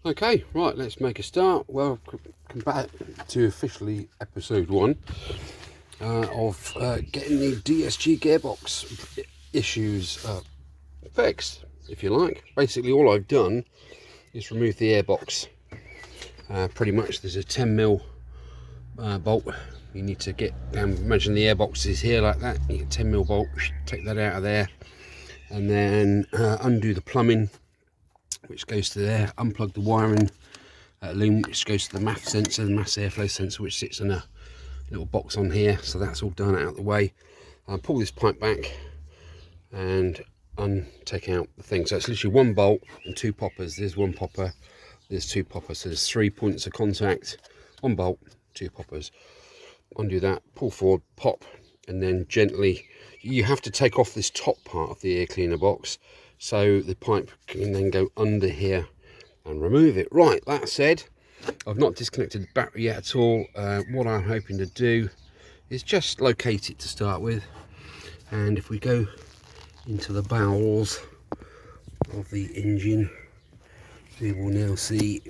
Okay, right, let's make a start. Welcome back to officially episode 1 of getting the DSG Gearbox issues fixed, if you like. Basically, all I've done is remove the airbox. Pretty much, there's a 10mm bolt. You need to get down. Imagine the airbox is here like that. You get a 10mm bolt, take that out of there, and then undo the plumbing, which goes to there. Unplug the wiring loom, which goes to the mass sensor, the mass airflow sensor, which sits in a little box on here. So that's all done out of the way. Pull this pipe back and take out the thing. So it's literally one bolt and two poppers. There's one popper, there's two poppers. So there's 3 points of contact, one bolt, two poppers. Undo that, pull forward, pop, and then gently, you have to take off this top part of the air cleaner box so the pipe can then go under here and remove it. Right, that said, I've not disconnected the battery yet at all. What I'm hoping to do is just locate it to start with, and if we go into the bowels of the engine, we will now see,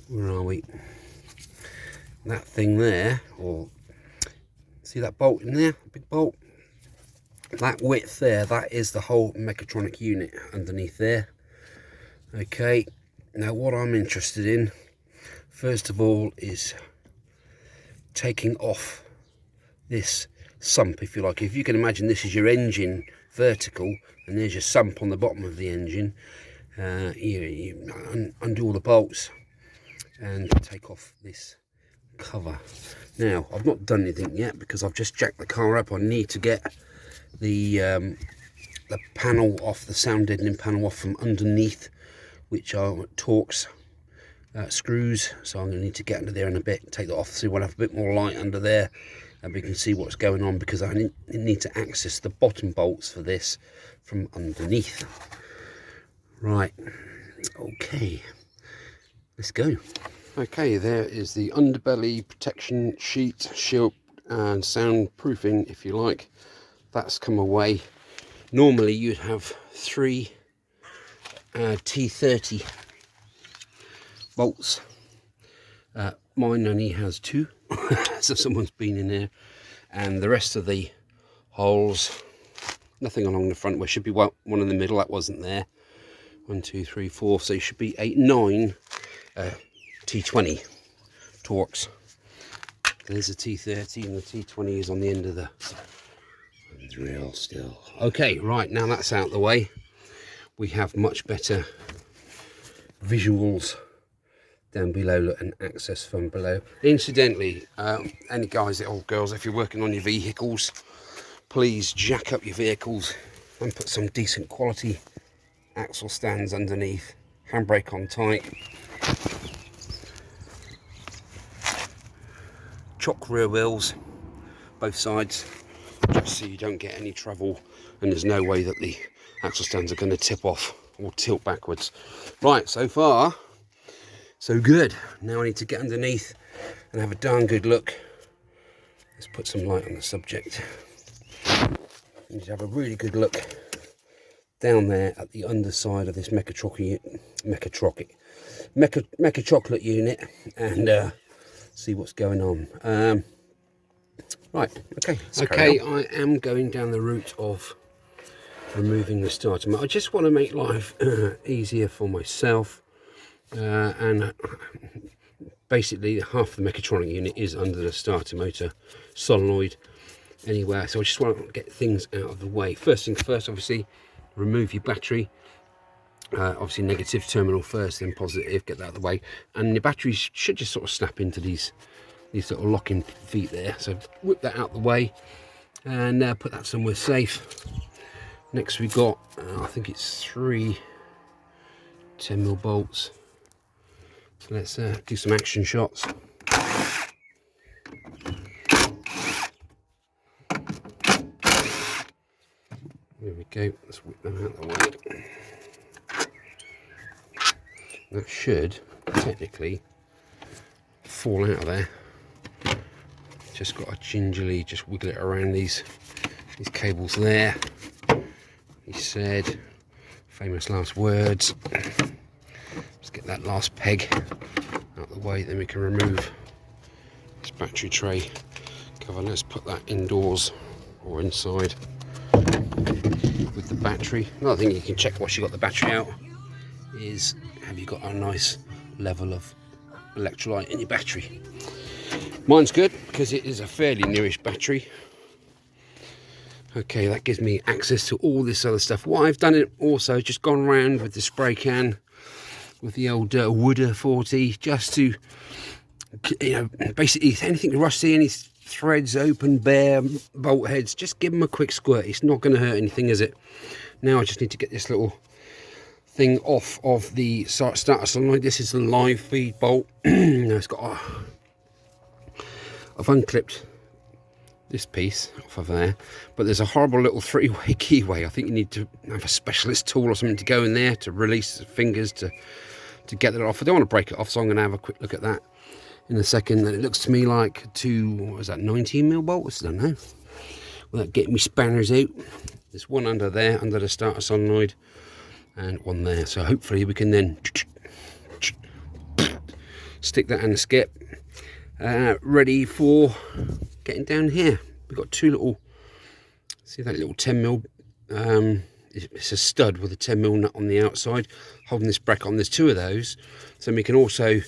where are we, that thing there, or see that bolt in there, big bolt, that width there, that is the whole mechatronic unit underneath there. Okay, now what I'm interested in first of all is taking off this sump, if you like. If you can imagine, this is your engine vertical and there's your sump on the bottom of the engine. You undo all the bolts and take off this cover. Now, I've not done anything yet because I've just jacked the car up. I need to get the panel off, the sound deadening panel off from underneath, which are Torx screws. So I'm going to need to get under there in a bit, take that off, so we'll have a bit more light under there and we can see what's going on, because I need to access the bottom bolts for this from underneath. Right, okay, let's go. Okay, there is the underbelly protection sheet, shield and soundproofing, if you like. That's come away. Normally you'd have 3 T30 bolts. Mine only has 2, so someone's been in there. And the rest of the holes, nothing along the front. There should be one in the middle that wasn't there. 1, 2, 3, 4. So it should be 8, 9 T20 Torx. There's a T30 and the T20 is on the end of the drill still. Okay, right, now that's out the way, we have much better visuals down below and access from below. Incidentally, any guys or girls, if you're working on your vehicles, please jack up your vehicles and put some decent quality axle stands underneath, handbrake on tight, chock rear wheels both sides, just so you don't get any trouble and there's no way that the axle stands are going to tip off or tilt backwards. Right, so far so good. Now I need to get underneath and have a darn good look. Let's put some light on the subject. I need to have a really good look down there at the underside of this mechachocolate unit and see what's going on. Right, okay, I am going down the route of removing the starter motor. I just want to make life easier for myself, and basically half the mechatronic unit is under the starter motor solenoid anywhere, so I just want to get things out of the way. First things first, obviously remove your battery, obviously negative terminal first, then positive, get that out of the way, and the batteries should just sort of snap into these little locking feet there. So whip that out the way and put that somewhere safe. Next we got I think it's 3 10mm bolts. So let's do some action shots. There we go, let's whip them out the way. That should technically fall out of there. Just got to gingerly just wiggle it around these cables there. He said famous last words. Just get that last peg out of the way, then we can remove this battery tray cover. Let's put that indoors or inside with the battery. Another thing you can check once you got the battery out is, have you got a nice level of electrolyte in your battery? Mine's good because it is a fairly newish battery. Okay, that gives me access to all this other stuff. What I've done, it also just gone around with the spray can with the old Wooder 40, just to, you know, basically anything rusty, any threads open, bare, bolt heads, just give them a quick squirt. It's not going to hurt anything, is it? Now I just need to get this little thing off of the starter solenoid. This is the live feed bolt. Now it's got I've unclipped this piece off of there, but there's a horrible little three-way keyway. I think you need to have a specialist tool or something to go in there to release the fingers to get that off. I don't want to break it off, so I'm going to have a quick look at that in a second. And it looks to me like two, what was that, 19mm bolts? I don't know. Without getting me spanners out, there's one under there, under the starter solenoid, and one there. So hopefully we can then stick that in the skip, ready for getting down here. We've got two little, see that little 10mm, it's a stud with a 10mm nut on the outside holding this bracket on. There's two of those, so we can also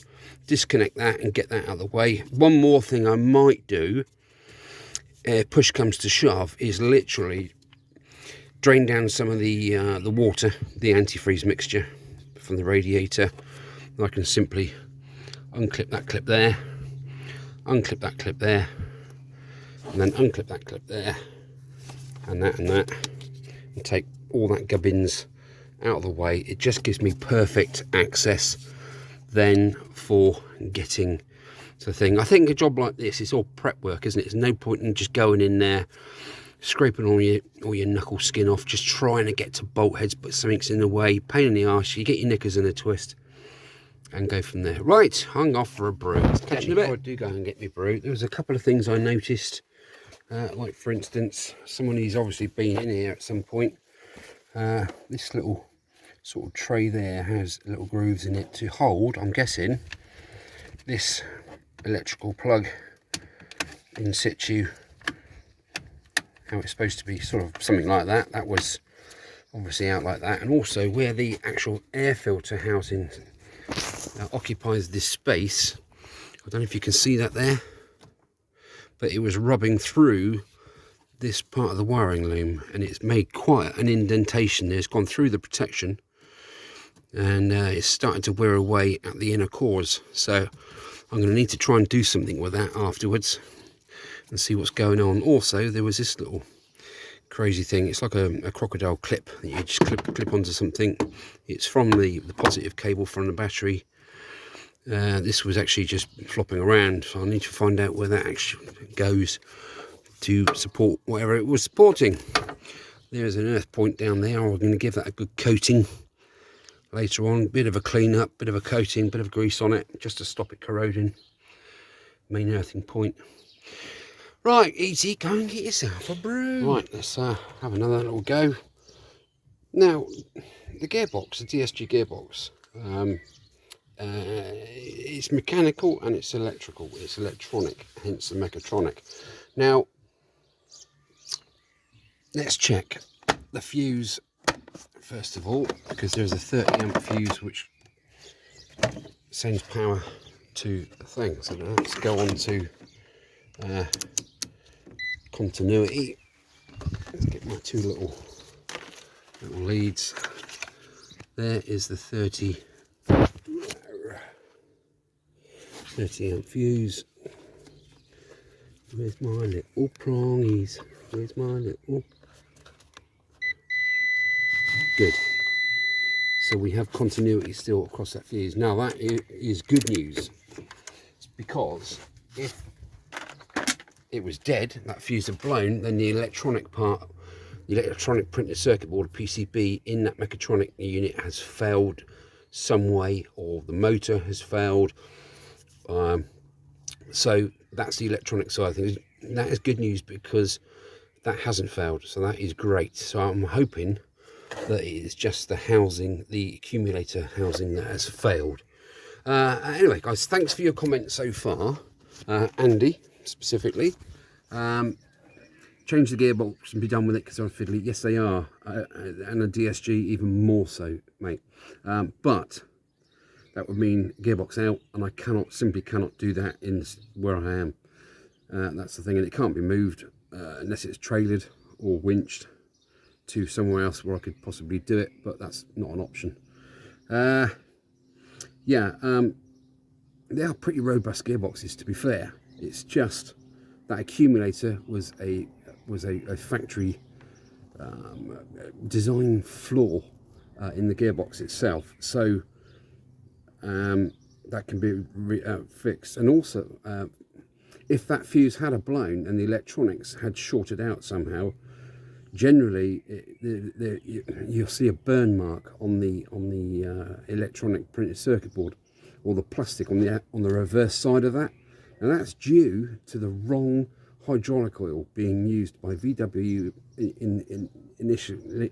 disconnect that and get that out of the way. One more thing I might do, push comes to shove, is literally drain down some of the water, the antifreeze mixture from the radiator. I can simply unclip that clip there, unclip that clip there, and then unclip that clip there, and that, and take all that gubbins out of the way. It just gives me perfect access then for getting to the thing. I think a job like this is all prep work, isn't it? There's no point in just going in there, scraping all your knuckle skin off, just trying to get to bolt heads, but something's in the way, pain in the arse. You get your knickers in a twist and go from there. Right, hung off for a brew. Catch you in a bit. Before I do go and get me brew, there was a couple of things I noticed, like for instance, someone who's obviously been in here at some point. This little sort of tray there has little grooves in it to hold, I'm guessing, this electrical plug in situ, how it's supposed to be, sort of something like that. That was obviously out like that. And also where the actual air filter housing occupies this space, I don't know if you can see that there, but it was rubbing through this part of the wiring loom, and it's made quite an indentation there. It's gone through the protection, and it's starting to wear away at the inner cores. So I'm going to need to try and do something with that afterwards and see what's going on. Also, there was this little crazy thing. It's like a crocodile clip that you just clip onto something. It's from the positive cable from the battery. This was actually just flopping around, so I need to find out where that actually goes to support whatever it was supporting. There's an earth point down there. I'm going to give that a good coating later on. Bit of a clean up, bit of a coating, bit of grease on it, just to stop it corroding. Main earthing point. Right, E.T., go and get yourself a brew. Right, let's have another little go. Now, the gearbox, the DSG gearbox, it's mechanical and it's electrical. It's electronic, hence the mechatronic. Now, let's check the fuse first of all, because there's a 30 amp fuse which sends power to the thing. So let's go on to continuity. Let's get my two little leads. There is the 30 amp fuse. Where's my little prongies? Where's my little... Good. So we have continuity still across that fuse. Now that is good news. It's because if it was dead, that fuse had blown, then the electronic part, the electronic printed circuit board, PCB, in that mechatronic unit has failed some way, or the motor has failed. So that's the electronic side of things. That is good news because that hasn't failed, so that is great. So I'm hoping that it is just the housing, the accumulator housing, that has failed. Anyway, guys, thanks for your comments so far. Andy, specifically. Change the gearbox and be done with it because they're fiddly. Yes, they are. And a DSG even more so, mate. But that would mean gearbox out, and I simply cannot do that in where I am. That's the thing, and it can't be moved unless it's trailered or winched to somewhere else where I could possibly do it, but that's not an option. They are pretty robust gearboxes, to be fair. It's just that accumulator was a factory design flaw in the gearbox itself, so that can be fixed. And also, if that fuse had blown and the electronics had shorted out somehow, generally you'll see a burn mark on the electronic printed circuit board, or the plastic on the reverse side of that, and that's due to the wrong hydraulic oil being used by VW initially.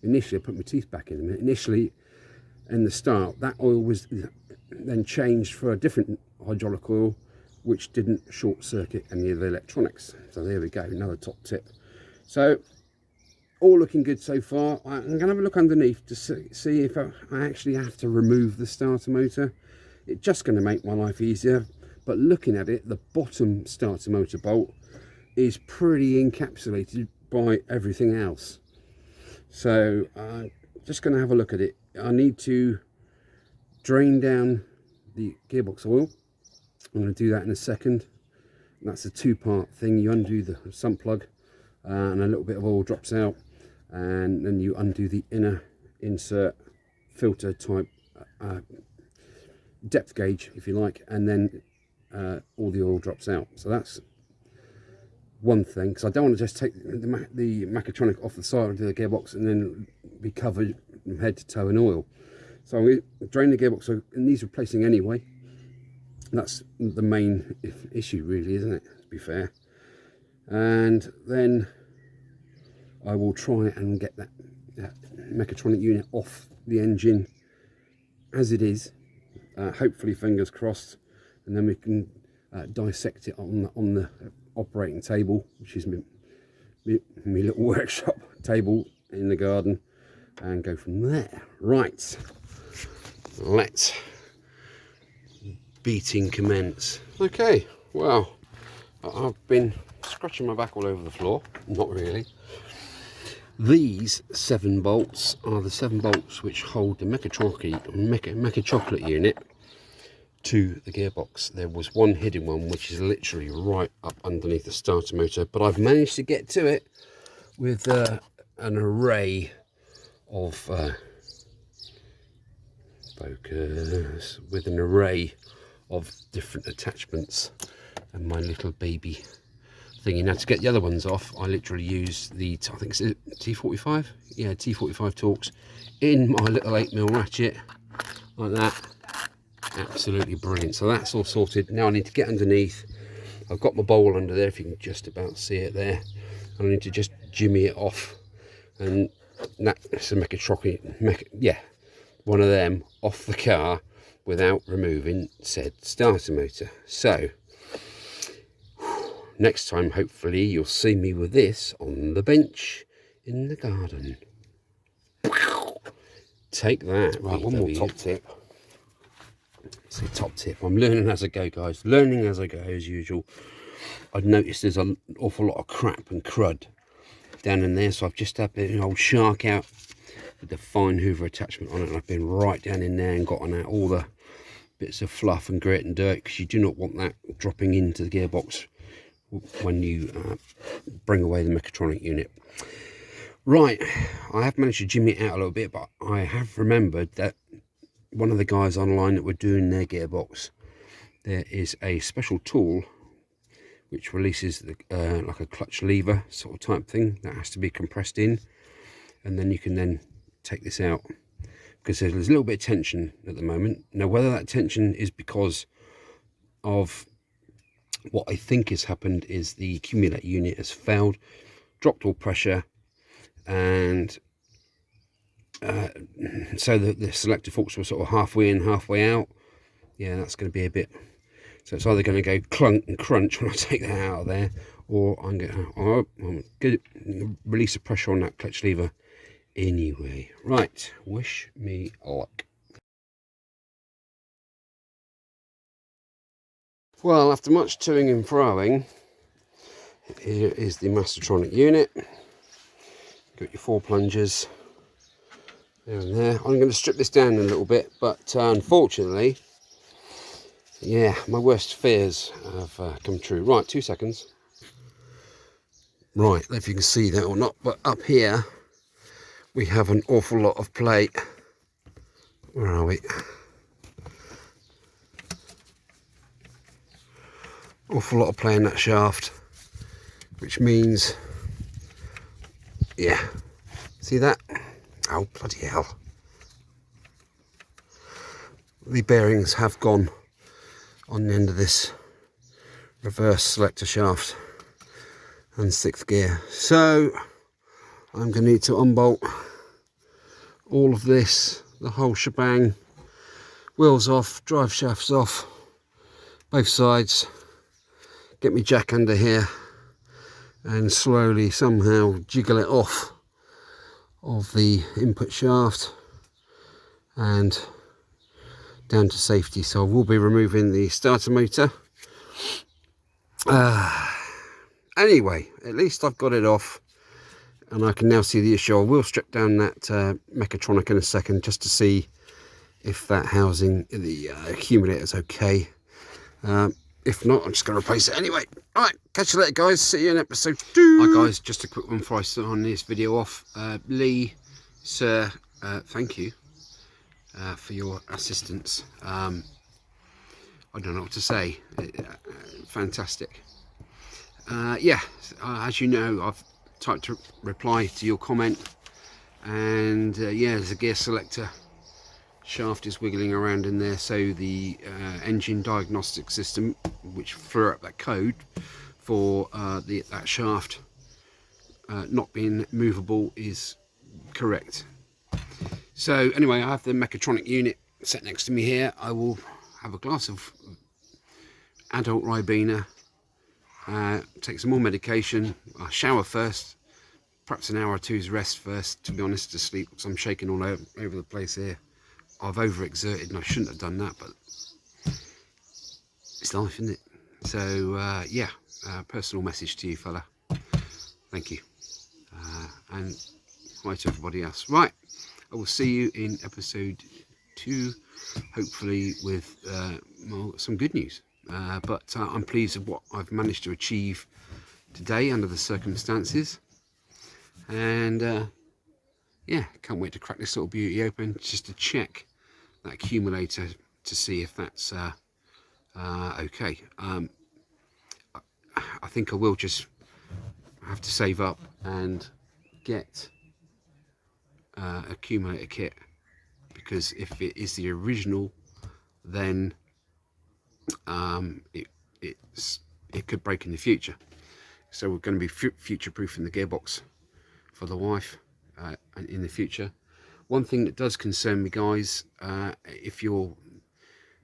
I put my teeth back in a minute. Initially, in the start, that oil was then changed for a different hydraulic oil, which didn't short circuit any of the electronics. So there we go, another top tip. So all looking good so far. I'm going to have a look underneath to see if I actually have to remove the starter motor. It's just going to make my life easier. But looking at it, the bottom starter motor bolt is pretty encapsulated by everything else. So I'm just going to have a look at it. I need to drain down the gearbox oil. I'm going to do that in a second. That's a two-part thing. You undo the sump plug and a little bit of oil drops out, and then you undo the inner insert filter type depth gauge, if you like, and then all the oil drops out. So that's one thing, because I don't want to just take the mechatronic off the side of the gearbox and then be covered from head to toe in oil. So I'm going to drain the gearbox, so it needs replacing anyway. That's the main issue, really, isn't it, to be fair? And then I will try and get that mechatronic unit off the engine as it is, hopefully, fingers crossed, and then we can dissect it on the operating table, which is my little workshop table in the garden, and go from there. Right, let's beating commence. Okay, well, I've been scratching my back all over the floor. Not really. These 7 bolts are the 7 bolts which hold the mechachocolate unit to the gearbox. There was one hidden one which is literally right up underneath the starter motor, but I've managed to get to it with an array of focus, with an array of different attachments, and my little baby thingy. Now, to get the other ones off, I literally use the, I think it's T45, yeah, T45 Torx in my little 8mm ratchet like that. Absolutely brilliant. So that's all sorted. Now I need to get underneath. I've got my bowl under there, if you can just about see it there, and I need to just jimmy it off, and that's a mechatronic, yeah, one of them off the car without removing said starter motor. So next time, hopefully, you'll see me with this on the bench in the garden. Take that. Right, one more top tip. It's a top tip. I'm learning as I go, guys. Learning as I go, as usual. I've noticed there's an awful lot of crap and crud down in there, so I've just had an old shark out with the fine Hoover attachment on it, and I've been right down in there and gotten out all the bits of fluff and grit and dirt, because you do not want that dropping into the gearbox when you bring away the mechatronic unit. Right, I have managed to jimmy it out a little bit, but I have remembered that one of the guys online that were doing their gearbox, there is a special tool which releases the, like a clutch lever sort of type thing that has to be compressed in, and then you can then take this out, because there's a little bit of tension at the moment. Now, whether that tension is because of what I think has happened is the accumulator unit has failed, dropped all pressure, and so the selector forks were sort of halfway in, halfway out. Yeah, that's going to be a bit, so it's either going to go clunk and crunch when I take that out of there, or I'm going to release the pressure on that clutch lever anyway. Right, wish me luck. Well, after much toing and froing, here is the mechatronic unit. Got your 4 plungers there and there. I'm going to strip this down a little bit, but unfortunately, yeah, my worst fears have come true. Right, 2 seconds. Right, if you can see that or not, but up here we have an awful lot of play. Where are we? Awful lot of play in that shaft, which means, yeah, see that? Oh, bloody hell. The bearings have gone on the end of this reverse selector shaft and 6th gear. So I'm going to need to unbolt all of this, the whole shebang, wheels off, drive shafts off, both sides, get me jack under here and slowly somehow jiggle it off of the input shaft and down to safety. So I will be removing the starter motor. Anyway, at least I've got it off and I can now see the issue. I will strip down that mechatronic in a second just to see if that housing, the accumulator, is okay. If not, I'm just going to replace it anyway. Alright, catch you later guys, see you in episode 2. Hi guys, just a quick one before I start this video off. Lee, sir, thank you for your assistance. I don't know what to say. Fantastic. Yeah, as you know, I've typed a reply to your comment, and yeah, there's a gear selector shaft is wiggling around in there, so the engine diagnostic system, which threw up that code for that shaft not being movable, is correct. So anyway, I have the mechatronic unit set next to me here. I will have a glass of adult Ribena, take some more medication, I'll shower first, perhaps an hour or two's rest first, to be honest, to sleep, because I'm shaking all over the place here. I've overexerted and I shouldn't have done that, but it's life, isn't it? So yeah, personal message to you fella, thank you, and hi to everybody else. Right, I will see you in episode 2, hopefully with some good news. But I'm pleased with what I've managed to achieve today under the circumstances, and yeah, can't wait to crack this little beauty open just to check that accumulator to see if that's okay. I think I will just have to save up and get accumulator kit, because if it is the original, then it could break in the future. So we're going to be future-proofing the gearbox for the wife in the future. One thing that does concern me, guys, if you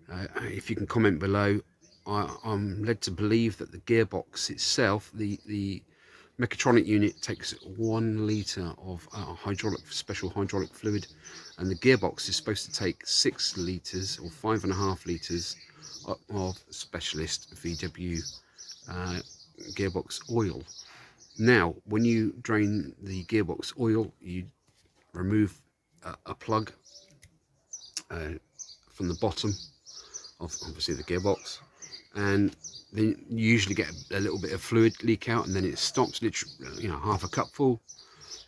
can comment below, I'm led to believe that the gearbox itself, the mechatronic unit, takes 1 litre of special hydraulic fluid, and the gearbox is supposed to take 6 litres or 5.5 litres of specialist VW gearbox oil. Now, when you drain the gearbox oil, you remove a plug from the bottom of obviously the gearbox, and then you usually get a little bit of fluid leak out, and then it stops, literally, you know, half a cup full,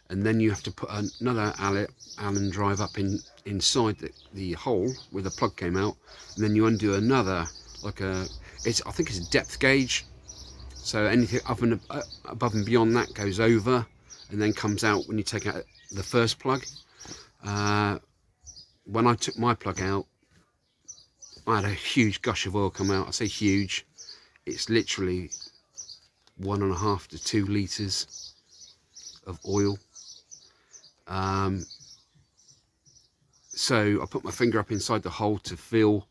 and then you have to put another Allen drive up inside the hole where the plug came out, and then you undo another, like I think it's a depth gauge, so anything above and beyond that goes over and then comes out when you take out the first plug. When I took my plug out, I had a huge gush of oil come out. I say huge, it's literally 1.5 to 2 litres of oil. So I put my finger up inside the hole to feel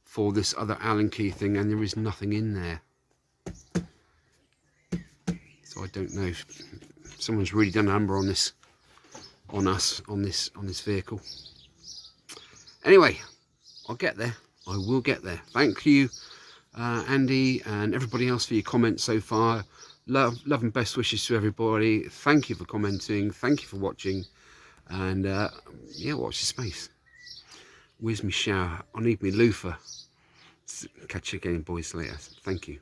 for this other Allen key thing, and there is nothing in there. So I don't know if someone's really done a number on this, on this vehicle. Anyway, I'll get there. I will get there. Thank you, Andy, and everybody else for your comments so far. Love and best wishes to everybody. Thank you for commenting. Thank you for watching. And yeah, watch your space. Where's my shower? I need my loofah. Catch you again, boys, later. Thank you.